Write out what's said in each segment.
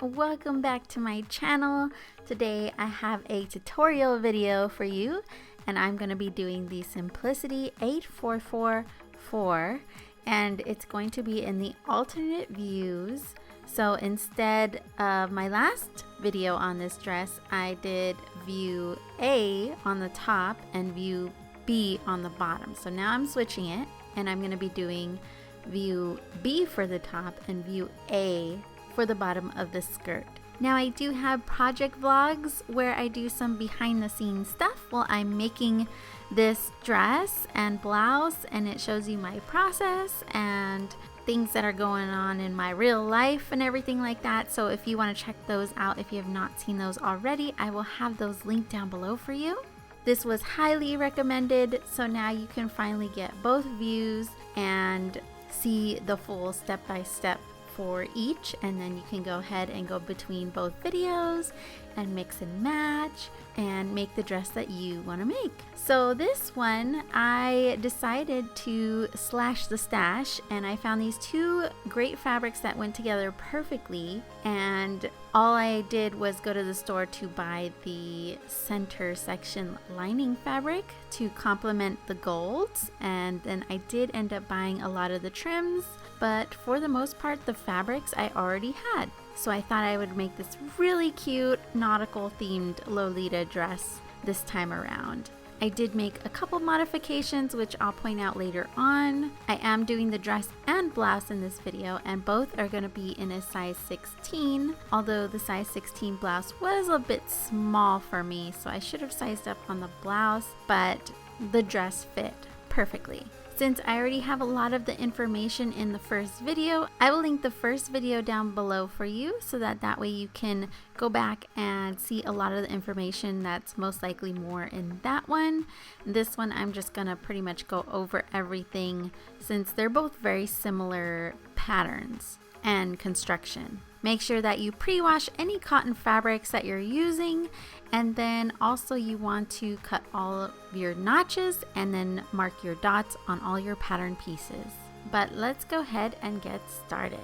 welcome back to my channel. Today I have a tutorial video for you and I'm going to be doing the Simplicity 8444 and it's going to be in the alternate views. So instead of my last video on this dress, I did view A on the top and view B on the bottom. So now I'm switching it and I'm going to be doing view B for the top and view A for the bottom of the skirt. Now I do have project vlogs where I do some behind the scenes stuff while I'm making this dress and blouse, and it shows you my process and things that are going on in my real life and everything like that. So if you want to check those out, if you have not seen those already, I will have those linked down below for you. This was highly recommended, so now you can finally get both views and see the full step-by-step for each, and then you can go ahead and go between both videos and mix and match and make the dress that you want to make. So this one I decided to slash the stash, and I found these two great fabrics that went together perfectly, and all I did was go to the store to buy the center section lining fabric to complement the golds, and then I did end up buying a lot of the trims, but for the most part the fabrics I already had. So I thought I would make this really cute nautical themed Lolita dress this time around. I did make a couple modifications which I'll point out later on. I am doing the dress and blouse in this video, and both are going to be in a size 16, although the size 16 blouse was a bit small for me, so I should have sized up on the blouse, but the dress fit perfectly. Since I already have a lot of the information in the first video, I will link the first video down below for you so that way you can go back and see a lot of the information that's most likely more in that one. This one I'm just gonna pretty much go over everything since they're both very similar patterns and construction. Make sure that you pre-wash any cotton fabrics that you're using, and then also you want to cut all of your notches and then mark your dots on all your pattern pieces. But let's go ahead and get started.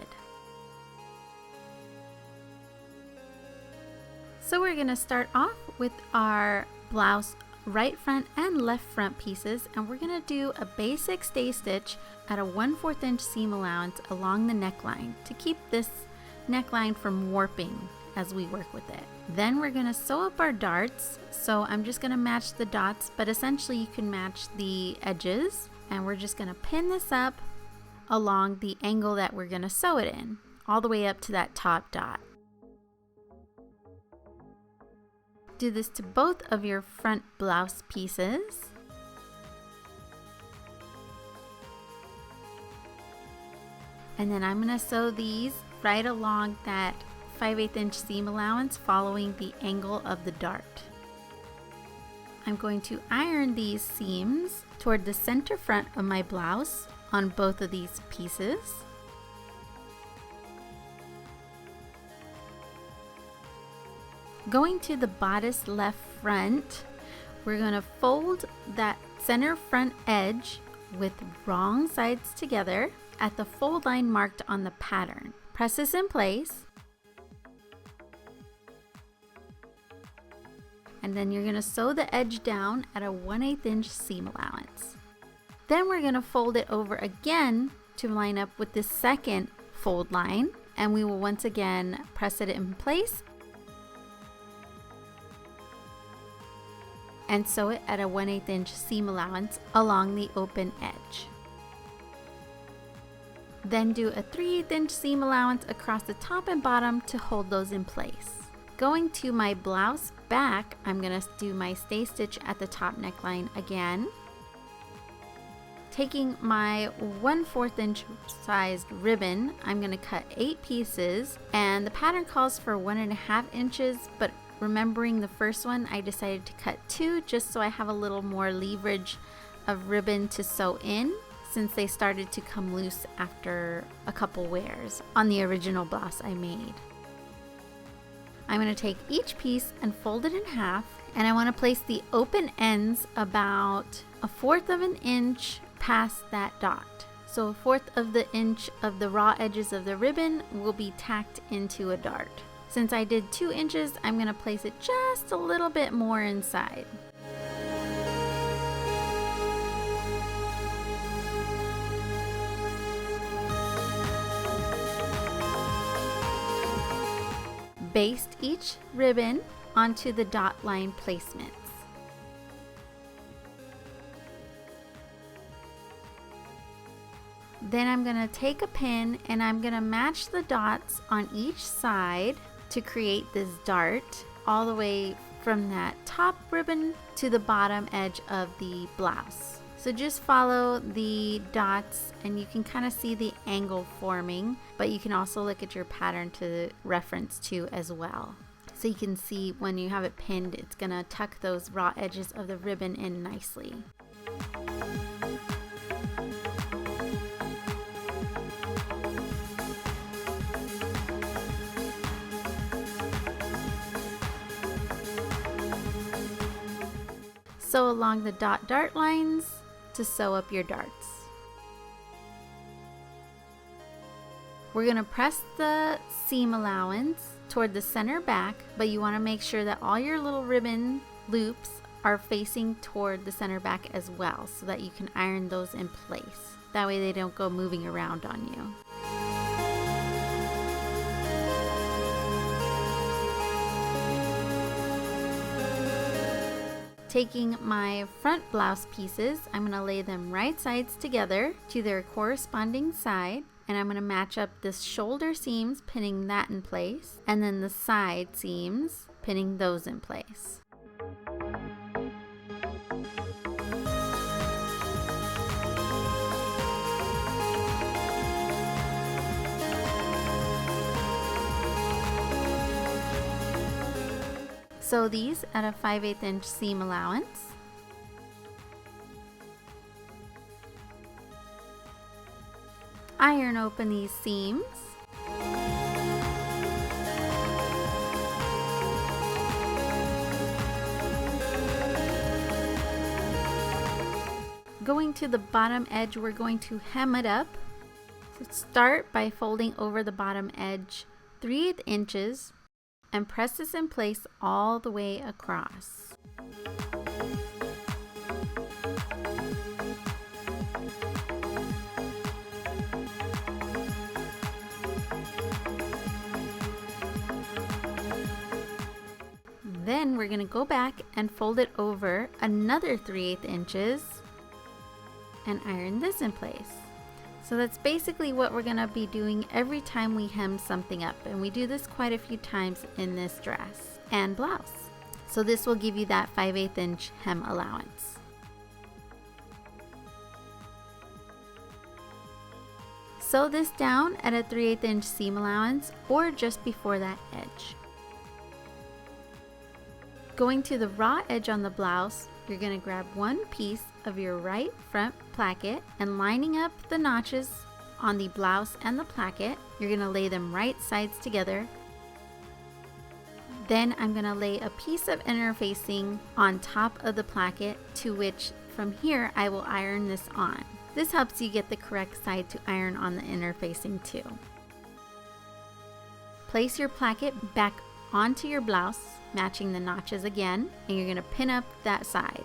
So we're going to start off with our blouse right front and left front pieces, and we're going to do a basic stay stitch at a 1/4 inch seam allowance along the neckline to keep this neckline from warping as we work with it. Then we're going to sew up our darts, so I'm just going to match the dots, but essentially you can match the edges, and we're just going to pin this up along the angle that we're going to sew it in, all the way up to that top dot. Do this to both of your front blouse pieces. And then I'm going to sew these right along that 5/8 inch seam allowance following the angle of the dart. I'm going to iron these seams toward the center front of my blouse on both of these pieces. Going to the bodice left front, we're going to fold that center front edge with wrong sides together at the fold line marked on the pattern. Press this in place, and then you're going to sew the edge down at a 1/8 inch seam allowance. Then we're going to fold it over again to line up with the second fold line, and we will once again press it in place and sew it at a 1/8 inch seam allowance along the open edge. Then do a 3/8 inch seam allowance across the top and bottom to hold those in place. Going to my blouse back, I'm going to do my stay stitch at the top neckline again. Taking my 1/4 inch sized ribbon, I'm going to cut 8 pieces, and the pattern calls for 1.5 inches, but remembering the first one, I decided to cut 2 just so I have a little more leverage of ribbon to sew in, since they started to come loose after a couple wears on the original blouse I made. I'm going to take each piece and fold it in half, and I want to place the open ends about 1/4 of an inch past that dot. So 1/4 of the inch of the raw edges of the ribbon will be tacked into a dart. Since I did 2 inches, I'm going to place it just a little bit more inside. Baste each ribbon onto the dot line placements. Then I'm going to take a pin and I'm going to match the dots on each side to create this dart all the way from that top ribbon to the bottom edge of the blouse. So just follow the dots and you can kind of see the angle forming, but you can also look at your pattern to reference to as well. So you can see when you have it pinned, it's gonna tuck those raw edges of the ribbon in nicely. Sew along the dart lines to sew up your darts. We're going to press the seam allowance toward the center back, but you want to make sure that all your little ribbon loops are facing toward the center back as well, so that you can iron those in place. That way they don't go moving around on you. Taking my front blouse pieces, I'm going to lay them right sides together to their corresponding side, and I'm going to match up the shoulder seams, pinning that in place, and then the side seams, pinning those in place. Sew these at a 5/8 inch seam allowance. Iron open these seams. Going to the bottom edge, we're going to hem it up. So start by folding over the bottom edge 3/8 inches and press this in place all the way across. Then we're going to go back and fold it over another 3/8 inches and iron this in place. So that's basically what we're going to be doing every time we hem something up, and we do this quite a few times in this dress and blouse. So this will give you that 5/8 inch hem allowance. Sew this down at a 3/8 inch seam allowance or just before that edge. Going to the raw edge on the blouse, you're going to grab one piece of your right front placket and lining up the notches on the blouse and the placket, you're going to lay them right sides together. Then I'm going to lay a piece of interfacing on top of the placket, to which from here I will iron this on. This helps you get the correct side to iron on the interfacing too. Place your placket back onto your blouse, matching the notches again, and you're going to pin up that side.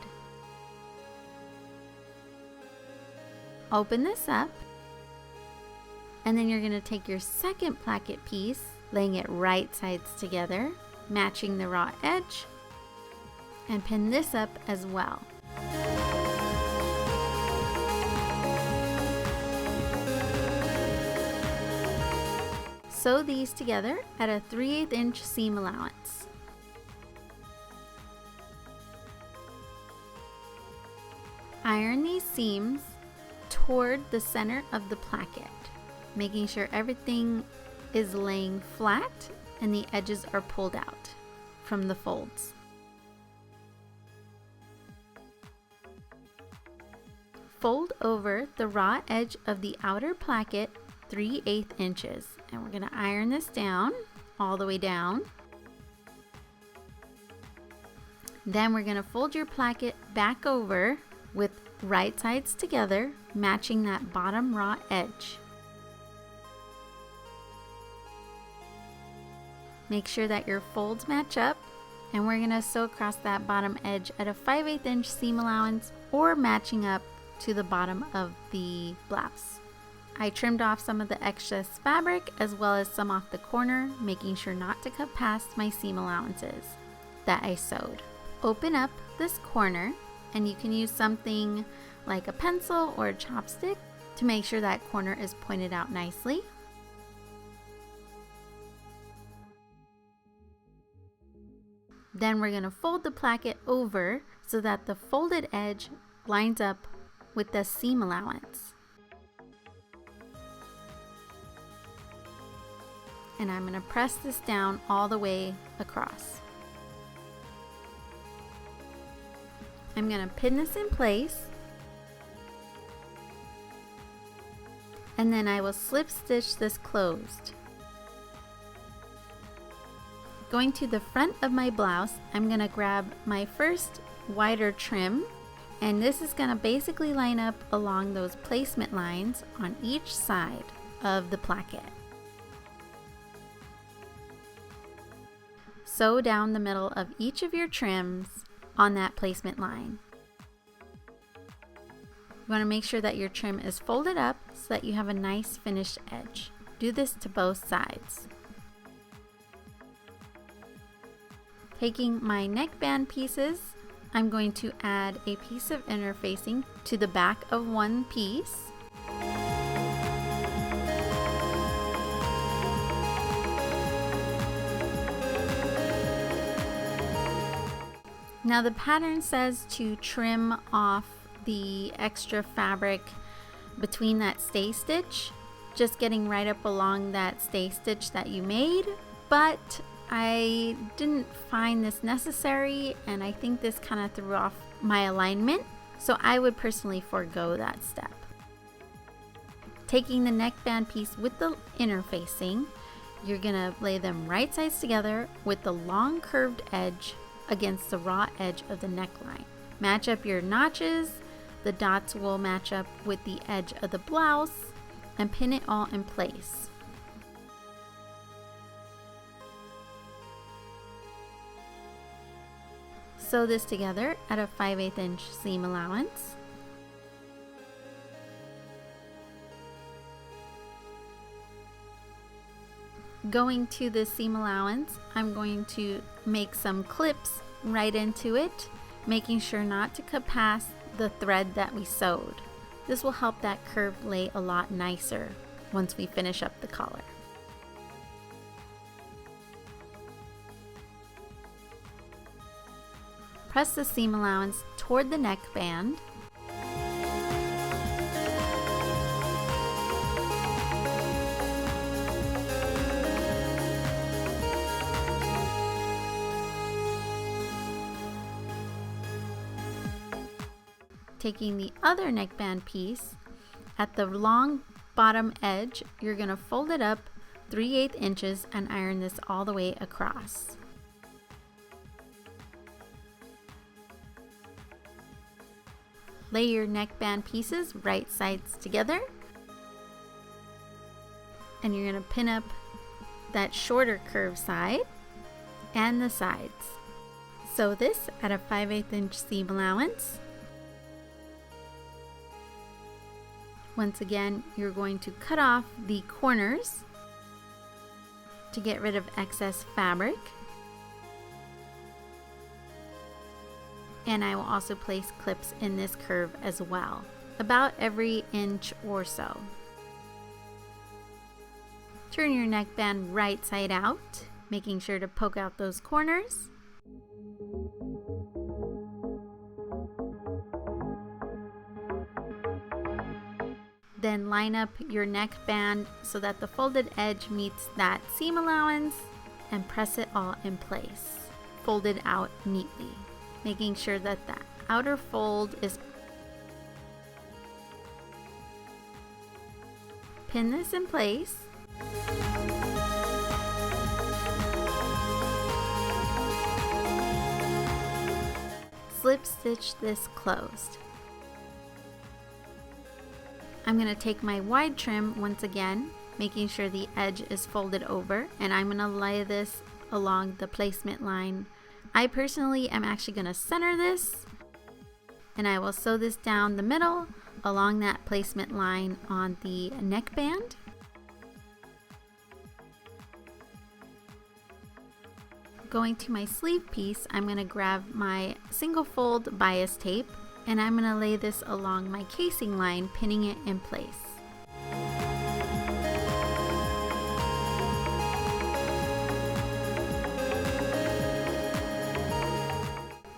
Open this up, and then you're going to take your second placket piece, laying it right sides together, matching the raw edge, and pin this up as well. Sew these together at a 3/8 inch seam allowance. Iron these seams toward the center of the placket, making sure everything is laying flat and the edges are pulled out from the folds. Fold over the raw edge of the outer placket 3/8 inches, and we're going to iron this down all the way down. Then we're going to fold your placket back over with right sides together, matching that bottom raw edge. Make sure that your folds match up, and we're going to sew across that bottom edge at a 5/8 inch seam allowance or matching up to the bottom of the blouse. I trimmed off some of the excess fabric as well as some off the corner, making sure not to cut past my seam allowances that I sewed. Open up this corner, and you can use something like a pencil or a chopstick to make sure that corner is pointed out nicely. Then we're going to fold the placket over so that the folded edge lines up with the seam allowance. And I'm going to press this down all the way across. I'm going to pin this in place, and then I will slip stitch this closed. Going to the front of my blouse, I'm going to grab my first wider trim, and this is going to basically line up along those placement lines on each side of the placket. Sew down the middle of each of your trims on that placement line. You want to make sure that your trim is folded up so that you have a nice finished edge. Do this to both sides. Taking my neckband pieces, I'm going to add a piece of interfacing to the back of one piece. Now the pattern says to trim off the extra fabric between that stay stitch, just getting right up along that stay stitch that you made, but I didn't find this necessary, and I think this kind of threw off my alignment, so I would personally forego that step. Taking the neckband piece with the interfacing, you're gonna lay them right sides together with the long curved edge against the raw edge of the neckline. Match up your notches, the dots will match up with the edge of the blouse, and pin it all in place. Sew this together at a 5/8 inch seam allowance. Going to the seam allowance, I'm going to make some clips right into it, making sure not to cut past the thread that we sewed. This will help that curve lay a lot nicer once we finish up the collar. Press the seam allowance toward the neckband. Taking the other neckband piece, at the long bottom edge, you're going to fold it up 3/8 inches and iron this all the way across. Lay your neckband pieces right sides together, and you're going to pin up that shorter curve side and the sides. Sew this at a 5/8 inch seam allowance. Once again, you're going to cut off the corners to get rid of excess fabric. And I will also place clips in this curve as well, about every inch or so. Turn your neckband right side out, making sure to poke out those corners. Then line up your neckband so that the folded edge meets that seam allowance and press it all in place, folded out neatly, making sure that the outer fold is. Pin this in place. Slip stitch this closed. I'm going to take my wide trim once again, making sure the edge is folded over, and I'm going to lay this along the placement line. I personally am actually going to center this, and I will sew this down the middle along that placement line on the neckband. Going to my sleeve piece, I'm going to grab my single fold bias tape, and I'm going to lay this along my casing line, pinning it in place.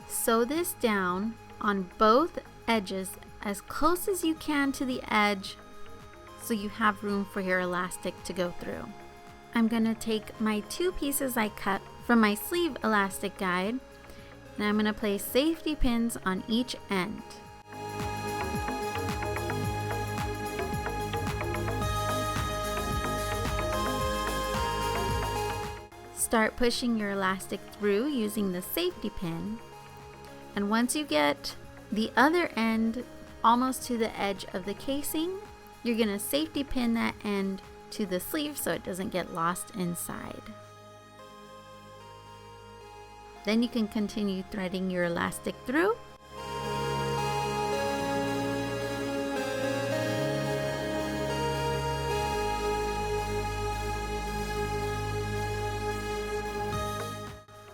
Sew this down on both edges as close as you can to the edge so you have room for your elastic to go through. I'm going to take my 2 pieces I cut from my sleeve elastic guide, and I'm going to place safety pins on each end. Start pushing your elastic through using the safety pin, and once you get the other end almost to the edge of the casing, you're going to safety pin that end to the sleeve so it doesn't get lost inside. Then you can continue threading your elastic through.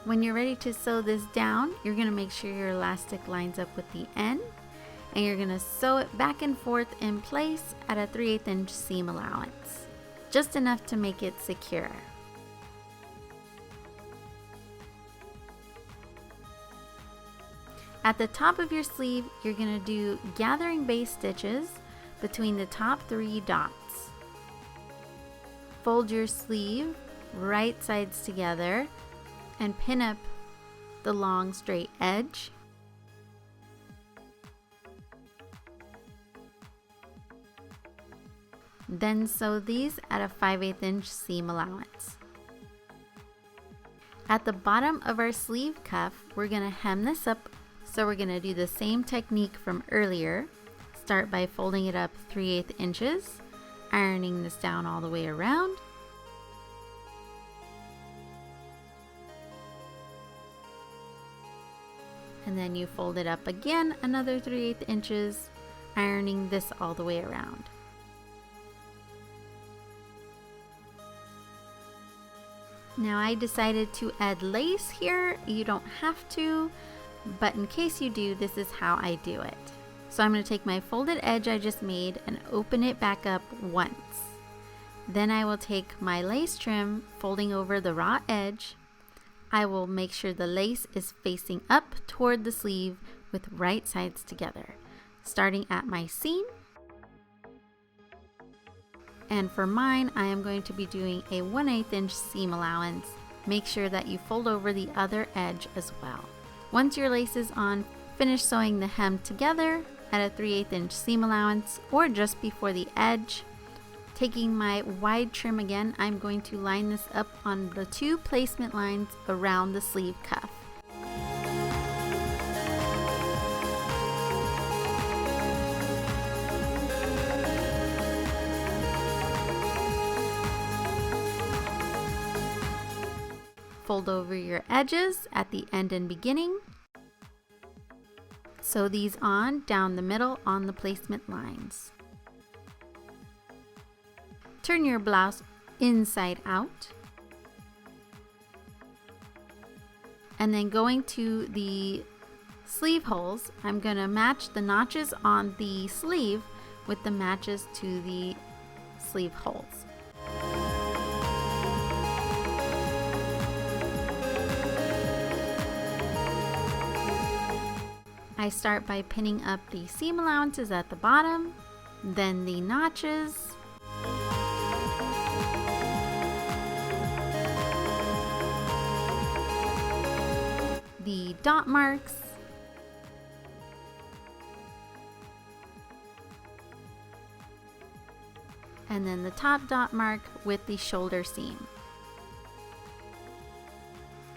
When you're ready to sew this down, you're going to make sure your elastic lines up with the end, and you're going to sew it back and forth in place at a 3/8 inch seam allowance, just enough to make it secure. At the top of your sleeve, you're going to do gathering base stitches between the top 3 dots. Fold your sleeve right sides together and pin up the long straight edge. Then sew these at a 5/8 inch seam allowance. At the bottom of our sleeve cuff, we're going to hem this up, so we're going to do the same technique from earlier. Start by folding it up 3/8 inches, ironing this down all the way around. And then you fold it up again another 3/8 inches, ironing this all the way around. Now I decided to add lace here. You don't have to, but in case you do, this is how I do it. So I'm going to take my folded edge I just made and open it back up once. Then I will take my lace trim, folding over the raw edge. I will make sure the lace is facing up toward the sleeve with right sides together, starting at my seam. And for mine, I am going to be doing a 1/8 inch seam allowance. Make sure that you fold over the other edge as well. Once your lace is on, finish sewing the hem together at a 3/8 inch seam allowance or just before the edge. Taking my wide trim again, I'm going to line this up on the 2 placement lines around the sleeve cuff. Fold over your edges at the end and beginning. Sew these on down the middle on the placement lines. Turn your blouse inside out. And then going to the sleeve holes, I'm going to match the notches on the sleeve with the matches to the sleeve holes. I start by pinning up the seam allowances at the bottom, then the notches, the dot marks, and then the top dot mark with the shoulder seam.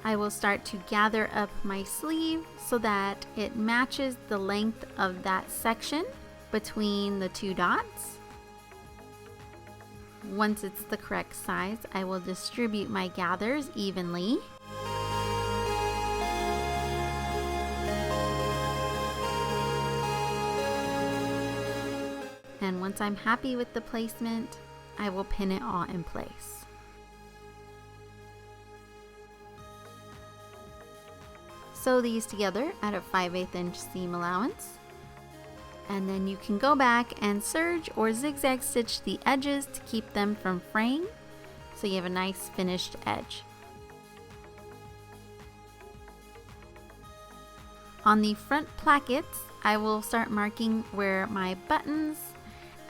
I will start to gather up my sleeve so that it matches the length of that section between the 2 dots. Once it's the correct size, I will distribute my gathers evenly. And once I'm happy with the placement, I will pin it all in place. Sew these together at a 5/8 inch seam allowance. And then you can go back and serge or zigzag stitch the edges to keep them from fraying, so you have a nice finished edge. On the front plackets, I will start marking where my buttons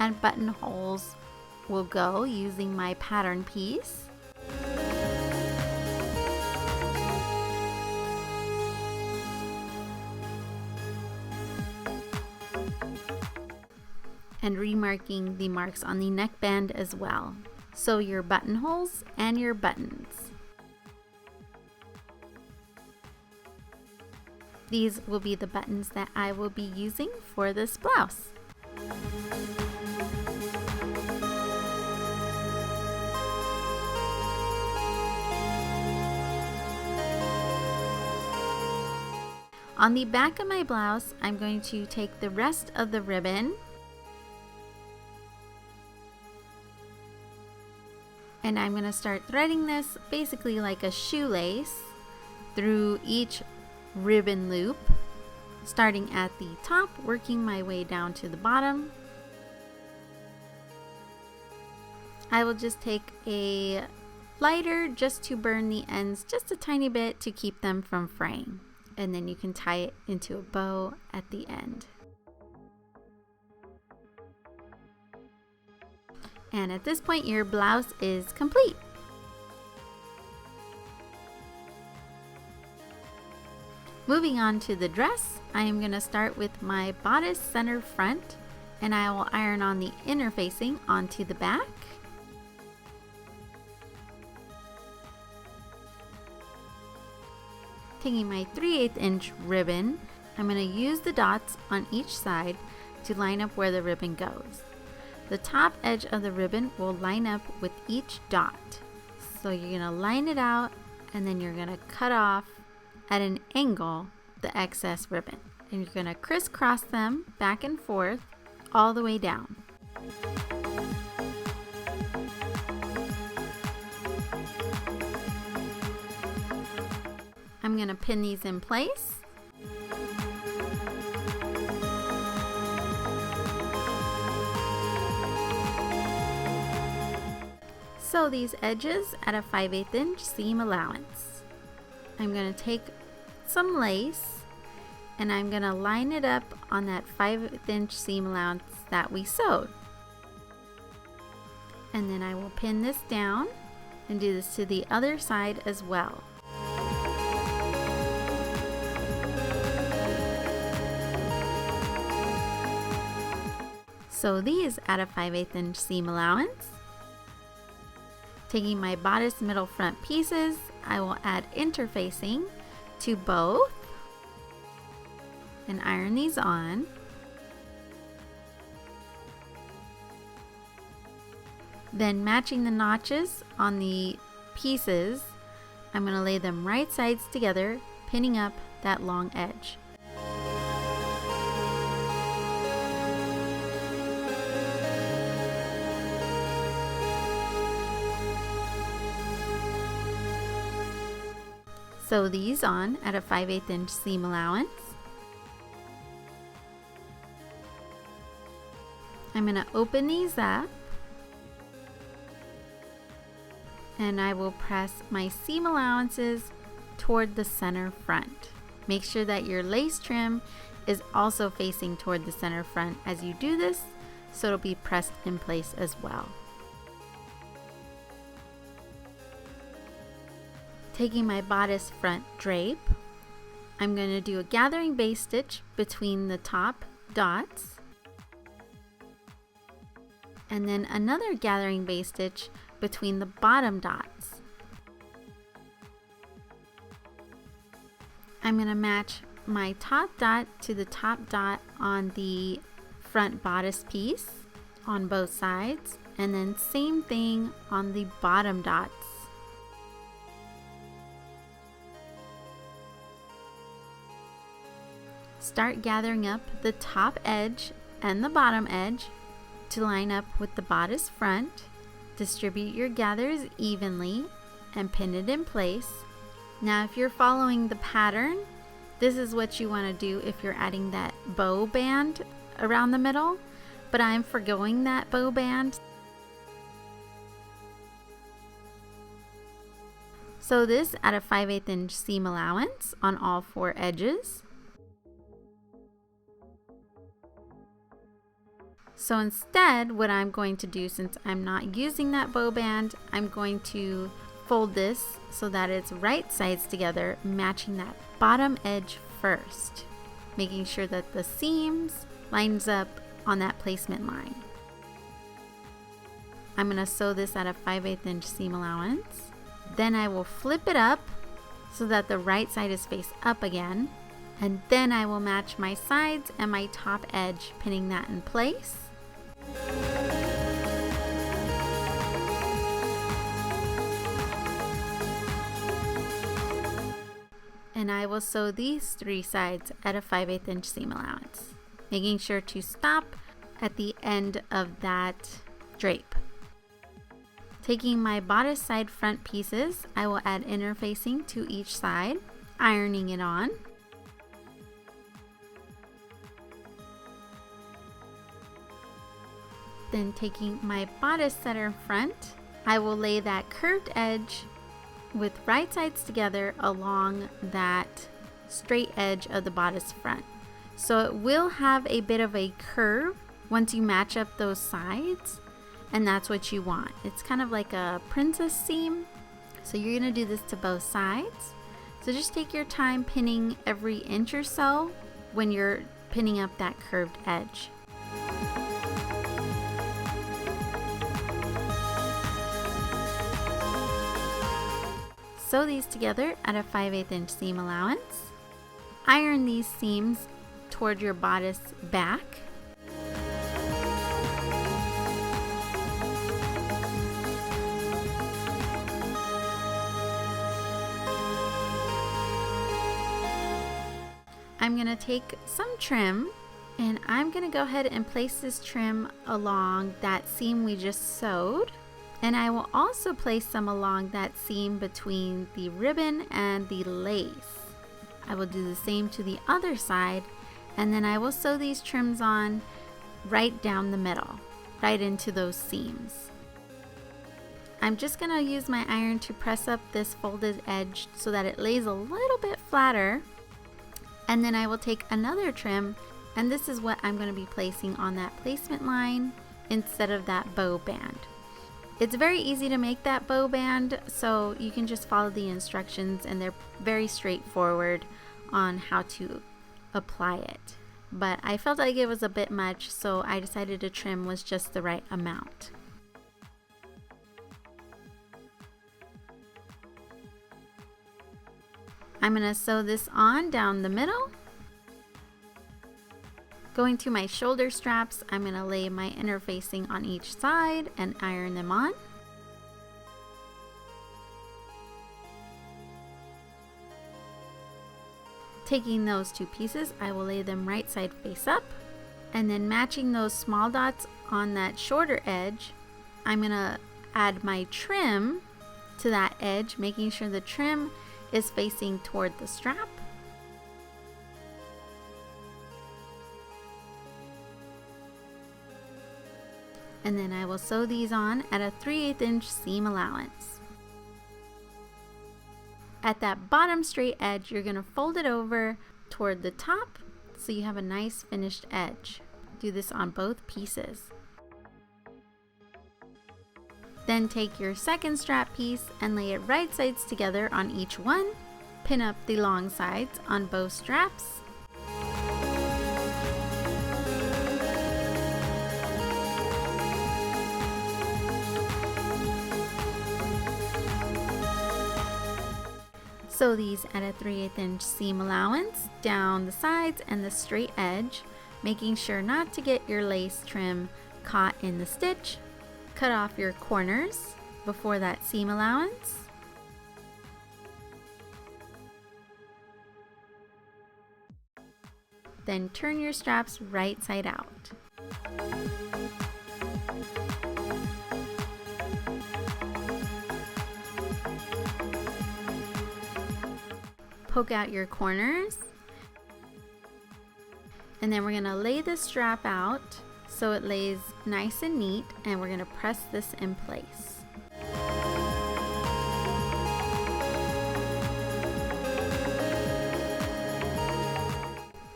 and buttonholes will go using my pattern piece. And remarking the marks on the neckband as well. So your buttonholes and your buttons. These will be the buttons that I will be using for this blouse. On the back of my blouse, I'm going to take the rest of the ribbon and I'm going to start threading this basically like a shoelace through each ribbon loop, starting at the top, working my way down to the bottom. I will just take a lighter just to burn the ends just a tiny bit to keep them from fraying, and then you can tie it into a bow at the end. And at this point, your blouse is complete. Moving on to the dress, I am going to start with my bodice center front, and I will iron on the inner facing onto the back. Taking my 3/8 inch ribbon, I'm going to use the dots on each side to line up where the ribbon goes. The top edge of the ribbon will line up with each dot. So you're going to line it out, and then you're going to cut off at an angle the excess ribbon. And you're going to crisscross them back and forth all the way down. I'm going to pin these in place. Sew these edges at a 5/8 inch seam allowance. I'm going to take some lace and I'm going to line it up on that 5/8 inch seam allowance that we sewed. And then I will pin this down and do this to the other side as well. Sew these at a 5/8 inch seam allowance. Taking my bodice middle front pieces, I will add interfacing to both and iron these on. Then matching the notches on the pieces, I'm going to lay them right sides together, pinning up that long edge. Sew these on at a 5/8 inch seam allowance. I'm going to open these up and I will press my seam allowances toward the center front. Make sure that your lace trim is also facing toward the center front as you do this, so it'll be pressed in place as well. Taking my bodice front drape, I'm going to do a gathering base stitch between the top dots and then another gathering base stitch between the bottom dots. I'm going to match my top dot to the top dot on the front bodice piece on both sides, and then same thing on the bottom dots. Start gathering up the top edge and the bottom edge to line up with the bodice front. Distribute your gathers evenly and pin it in place. Now if you're following the pattern, this is what you want to do if you're adding that bow band around the middle, but I'm forgoing that bow band. Sew this at a 5/8 inch seam allowance on all 4 edges. So instead, what I'm going to do, since I'm not using that bow band, I'm going to fold this so that it's right sides together, matching that bottom edge first, making sure that the seams lines up on that placement line. I'm going to sew this at a 5/8 inch seam allowance. Then I will flip it up so that the right side is face up again, and then I will match my sides and my top edge, pinning that in place. And I will sew these 3 sides at a 5/8 inch seam allowance, making sure to stop at the end of that drape. Taking my bodice side front pieces, I will add interfacing to each side, ironing it on. Then taking my bodice center front, I will lay that curved edge with right sides together along that straight edge of the bodice front. So it will have a bit of a curve once you match up those sides, and that's what you want. It's kind of like a princess seam. So you're gonna do this to both sides. So just take your time pinning every inch or so when you're pinning up that curved edge. Sew these together at a 5/8 inch seam allowance. Iron these seams toward your bodice back. I'm going to take some trim, and I'm going to go ahead and place this trim along that seam we just sewed. And I will also place some along that seam between the ribbon and the lace. I will do the same to the other side, and then I will sew these trims on right down the middle, right into those seams. I'm just going to use my iron to press up this folded edge so that it lays a little bit flatter. And then I will take another trim, and this is what I'm going to be placing on that placement line instead of that bow band. It's very easy to make that bow band, so you can just follow the instructions, and they're very straightforward on how to apply it. But I felt like it was a bit much, so I decided a trim was just the right amount. I'm going to sew this on down the middle. Going to my shoulder straps, I'm going to lay my interfacing on each side and iron them on. Taking those 2 pieces, I will lay them right side face up, and then matching those small dots on that shorter edge, I'm going to add my trim to that edge, making sure the trim is facing toward the strap. And then I will sew these on at a 3/8 inch seam allowance. At that bottom straight edge, you're going to fold it over toward the top so you have a nice finished edge. Do this on both pieces. Then take your second strap piece and lay it right sides together on each one. Pin up the long sides on both straps. Sew these at a 3/8 inch seam allowance down the sides and the straight edge, making sure not to get your lace trim caught in the stitch. cut off your corners before that seam allowance. Then turn your straps right side out. Poke out your corners, and then we're going to lay the strap out so it lays nice and neat, and we're going to press this in place.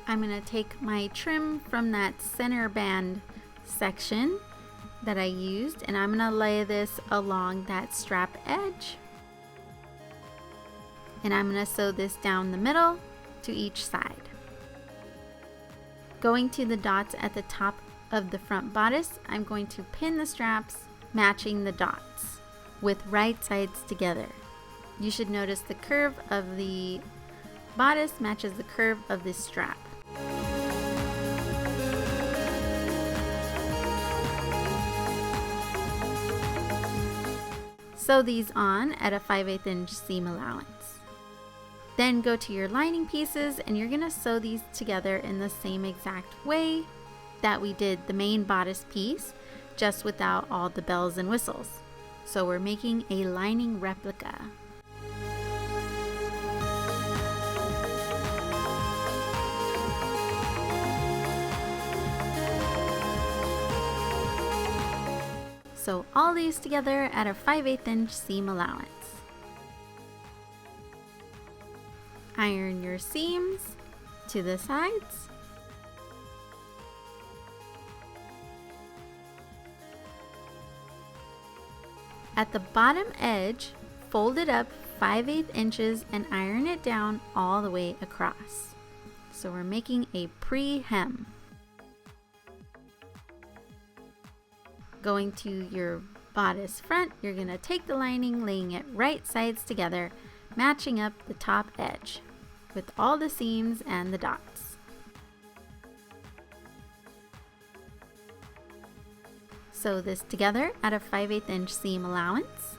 I'm going to take my trim from that center band section that I used, and I'm going to lay this along that strap edge. And I'm going to sew this down the middle to each side. Going to the dots at the top of the front bodice, I'm going to pin the straps matching the dots with right sides together. You should notice the curve of the bodice matches the curve of this strap. Sew these on at a 5/8 inch seam allowance. Then go to your lining pieces, and you're going to sew these together in the same exact way that we did the main bodice piece, just without all the bells and whistles. So we're making a lining replica. Sew all these together at a 5/8 inch seam allowance. Iron your seams to the sides. At the bottom edge, fold it up 5/8 inches and iron it down all the way across. So we're making a pre-hem. Going to your bodice front, you're going to take the lining, laying it right sides together, matching up the top edge with all the seams and the dots. Sew this together at a 5/8 inch seam allowance.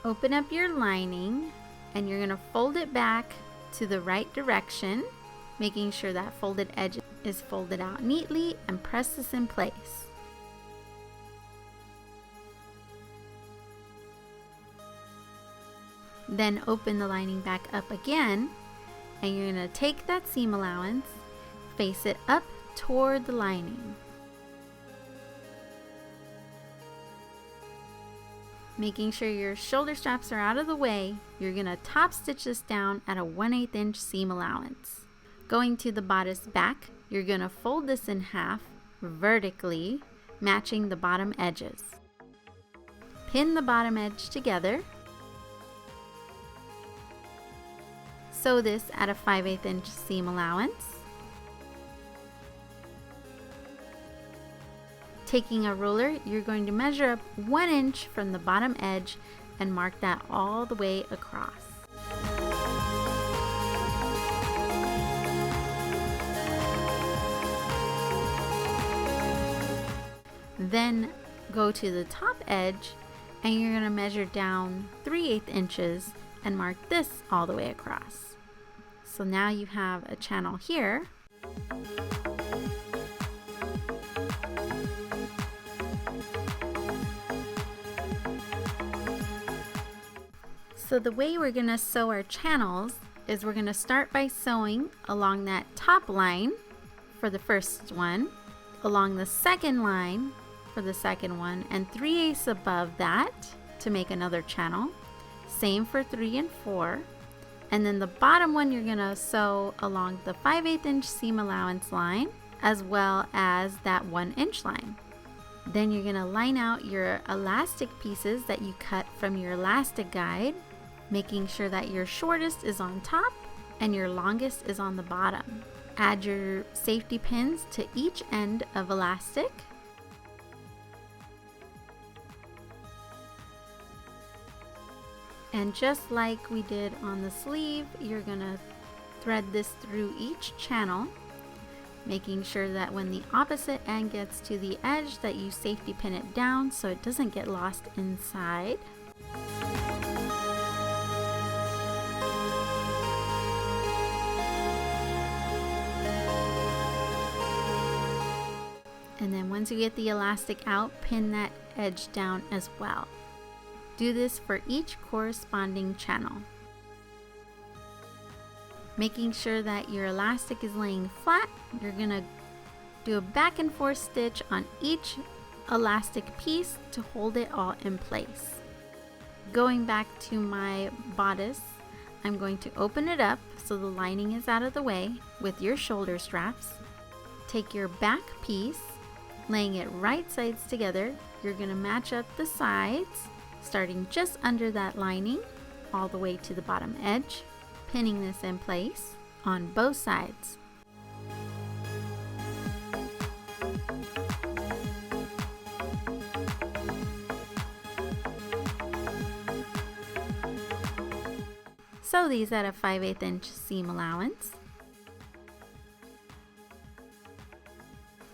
Open up your lining, and you're going to fold it back to the right direction, making sure that folded edge is folded out neatly, and press this in place. Then open the lining back up again, and you're going to take that seam allowance, face it up toward the lining. Making sure your shoulder straps are out of the way, you're going to top stitch this down at a 1/8 inch seam allowance. Going to the bodice back, you're going to fold this in half vertically, matching the bottom edges. Pin the bottom edge together. Sew this at a 5/8 inch seam allowance. Taking a ruler, you're going to measure up 1 inch from the bottom edge and mark that all the way across. Then go to the top edge, and you're going to measure down 3/8 inches and mark this all the way across. So now you have a channel here. So the way we're going to sew our channels is we're going to start by sewing along that top line for the first one, along the second line for the second one, and 3/8 above that to make another channel. Same for 3 and 4. And then the bottom one, you're going to sew along the 5/8 inch seam allowance line, as well as that 1 inch line. Then you're going to line out your elastic pieces that you cut from your elastic guide, making sure that your shortest is on top and your longest is on the bottom. Add your safety pins to each end of elastic. And just like we did on the sleeve, you're going to thread this through each channel, making sure that when the opposite end gets to the edge that you safety pin it down so it doesn't get lost inside. And then once you get the elastic out, pin that edge down as well. Do this for each corresponding channel. Making sure that your elastic is laying flat, you're gonna do a back and forth stitch on each elastic piece to hold it all in place. Going back to my bodice, I'm going to open it up so the lining is out of the way with your shoulder straps. Take your back piece, laying it right sides together, you're going to match up the sides, starting just under that lining, all the way to the bottom edge, pinning this in place on both sides. Sew these at a 5/8 inch seam allowance.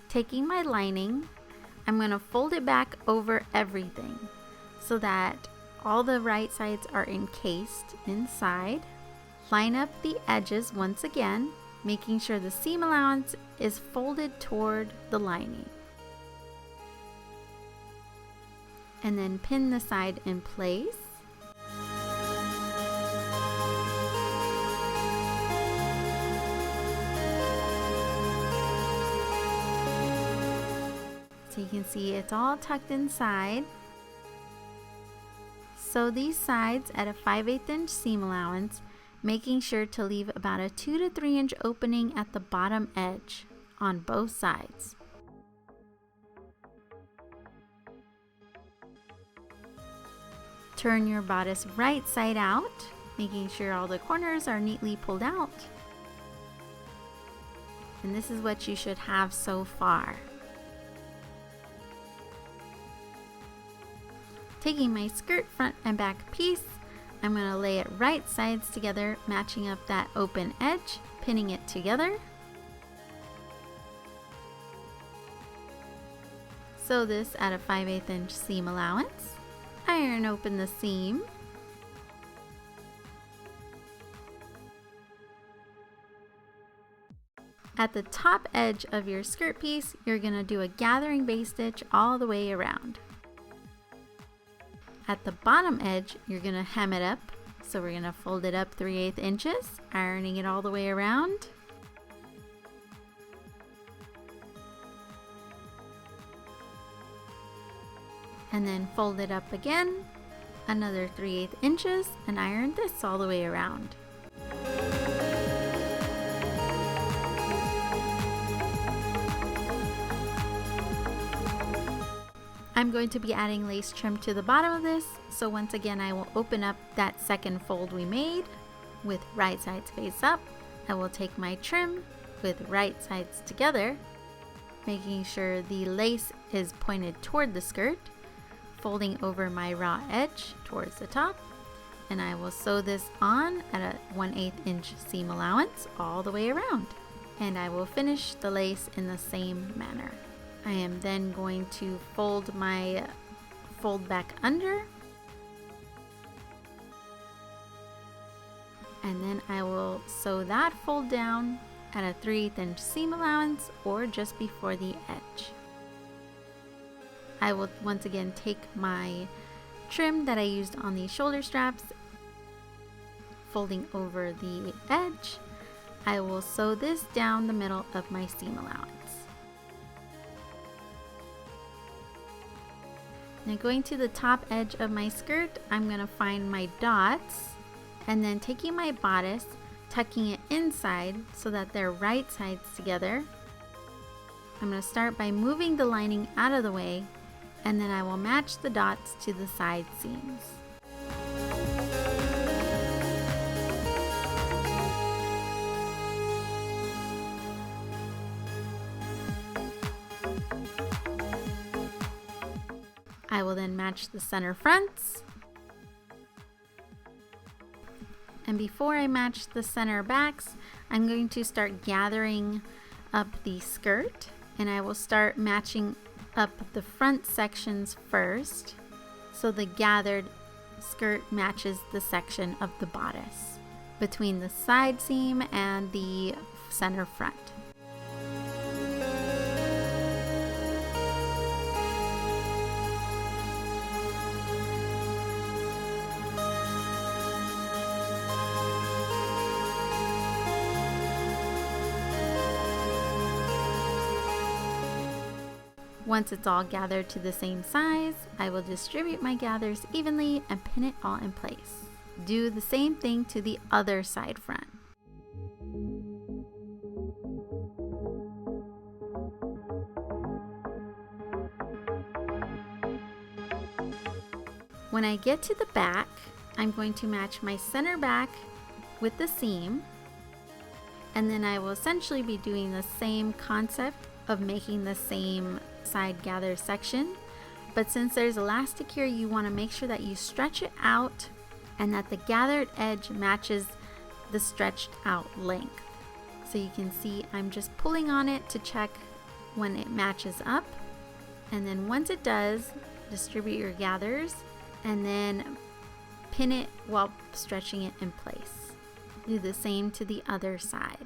Taking my lining, I'm going to fold it back over everything so that all the right sides are encased inside. Line up the edges once again, making sure the seam allowance is folded toward the lining. And then pin the side in place. So you can see it's all tucked inside. Sew these sides at a 5/8 inch seam allowance, making sure to leave about a 2 to 3 inch opening at the bottom edge on both sides. Turn your bodice right side out, making sure all the corners are neatly pulled out. And this is what you should have so far. Taking my skirt front and back piece, I'm going to lay it right sides together, matching up that open edge, pinning it together. Sew this at a 5/8 inch seam allowance. Iron open the seam. At the top edge of your skirt piece, you're going to do a gathering base stitch all the way around. At the bottom edge, you're going to hem it up. So we're going to fold it up 3/8 inches, ironing it all the way around. And then fold it up again, another 3/8 inches, and iron this all the way around. I'm going to be adding lace trim to the bottom of this, so once again I will open up that second fold we made with right sides face up. I will take my trim with right sides together, making sure the lace is pointed toward the skirt, folding over my raw edge towards the top, and I will sew this on at a 1/8 inch seam allowance all the way around. And I will finish the lace in the same manner. I am then going to fold back under, and then I will sew that fold down at a 3/8 inch seam allowance or just before the edge. I will once again take my trim that I used on the shoulder straps, folding over the edge. I will sew this down the middle of my seam allowance. Now going to the top edge of my skirt, I'm going to find my dots, and then taking my bodice, tucking it inside so that they're right sides together. I'm going to start by moving the lining out of the way, and then I will match the dots to the side seams. I will then match the center fronts. And before I match the center backs, I'm going to start gathering up the skirt, and I will start matching up the front sections first, so the gathered skirt matches the section of the bodice between the side seam and the center front. Once it's all gathered to the same size, I will distribute my gathers evenly and pin it all in place. Do the same thing to the other side front. When I get to the back, I'm going to match my center back with the seam, and then I will essentially be doing the same concept of making the same side gather section, but since there's elastic here, you want to make sure that you stretch it out and that the gathered edge matches the stretched out length. So you can see I'm just pulling on it to check when it matches up, and then once it does, distribute your gathers and then pin it while stretching it in place. Do the same to the other side.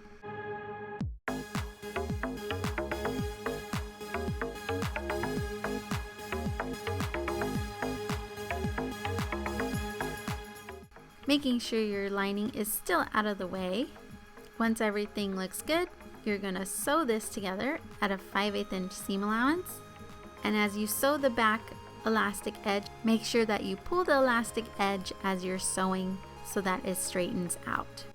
Making sure your lining is still out of the way. Once everything looks good, you're going to sew this together at a 5/8 inch seam allowance. And as you sew the back elastic edge, make sure that you pull the elastic edge as you're sewing so that it straightens out.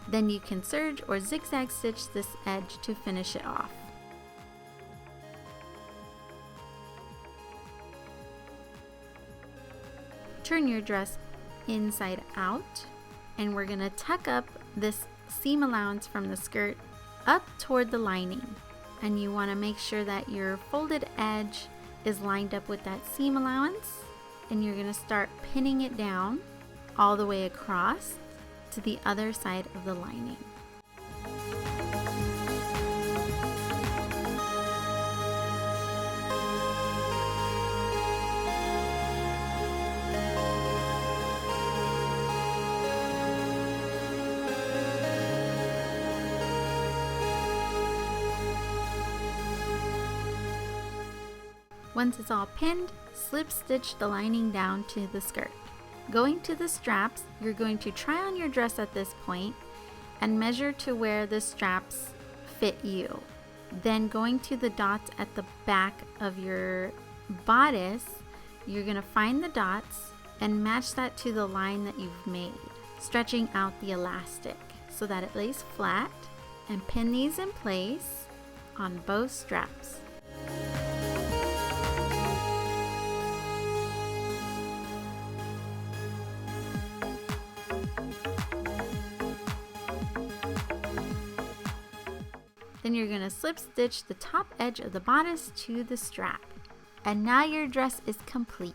Then you can serge or zigzag stitch this edge to finish it off. Turn your dress inside out, and we're going to tuck up this seam allowance from the skirt up toward the lining, and you want to make sure that your folded edge is lined up with that seam allowance, and you're going to start pinning it down all the way across to the other side of the lining. Once it's all pinned, slip stitch the lining down to the skirt. Going to the straps, you're going to try on your dress at this point and measure to where the straps fit you. Then going to the dots at the back of your bodice, you're going to find the dots and match that to the line that you've made, stretching out the elastic so that it lays flat, and pin these in place on both straps. Then you're going to slip stitch the top edge of the bodice to the strap. And now your dress is complete.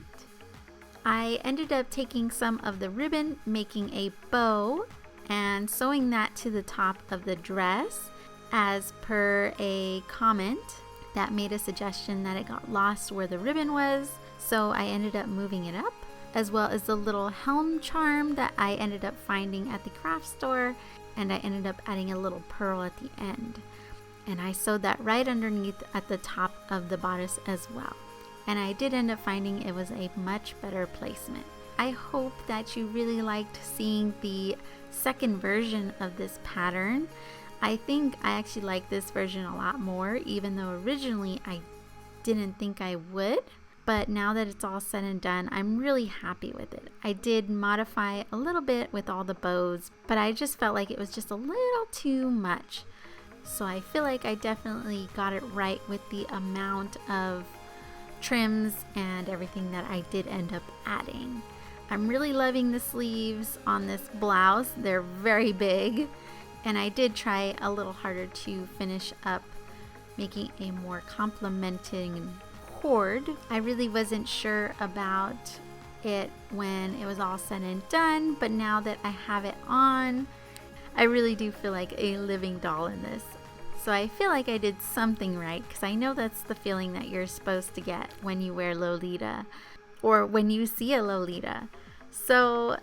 I ended up taking some of the ribbon, making a bow, and sewing that to the top of the dress as per a comment that made a suggestion that it got lost where the ribbon was. So I ended up moving it up, as well as the little helm charm that I ended up finding at the craft store, and I ended up adding a little pearl at the end. And I sewed that right underneath at the top of the bodice as well. And I did end up finding it was a much better placement. I hope that you really liked seeing the second version of this pattern. I think I actually like this version a lot more, even though originally I didn't think I would. But now that it's all said and done, I'm really happy with it. I did modify a little bit with all the bows, but I just felt like it was just a little too much. So I feel like I definitely got it right with the amount of trims and everything that I did end up adding. I'm really loving the sleeves on this blouse. They're very big, and I did try a little harder to finish up making a more complementing cord. I really wasn't sure about it when it was all said and done, but now that I have it on, I really do feel like a living doll in this. So I feel like I did something right, because I know that's the feeling that you're supposed to get when you wear Lolita or when you see a Lolita. So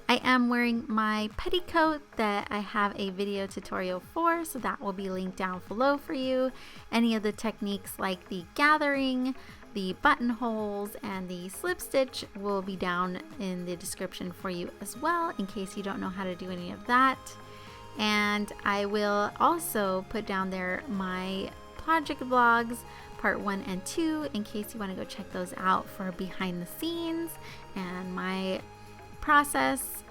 I am wearing my petticoat that I have a video tutorial for, so that will be linked down below for you. Any of the techniques like the gathering, the buttonholes, and the slip stitch will be down in the description for you as well, in case you don't know how to do any of that. And I will also put down there my project vlogs part 1 and 2 in case you want to go check those out for behind the scenes and my process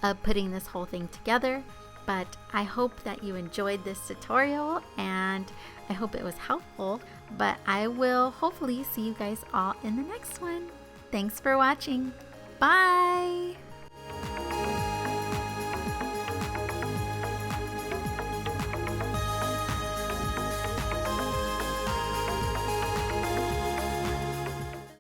of putting this whole thing together. But I hope that you enjoyed this tutorial and I hope it was helpful, but I will hopefully see you guys all in the next one. Thanks for watching. Bye!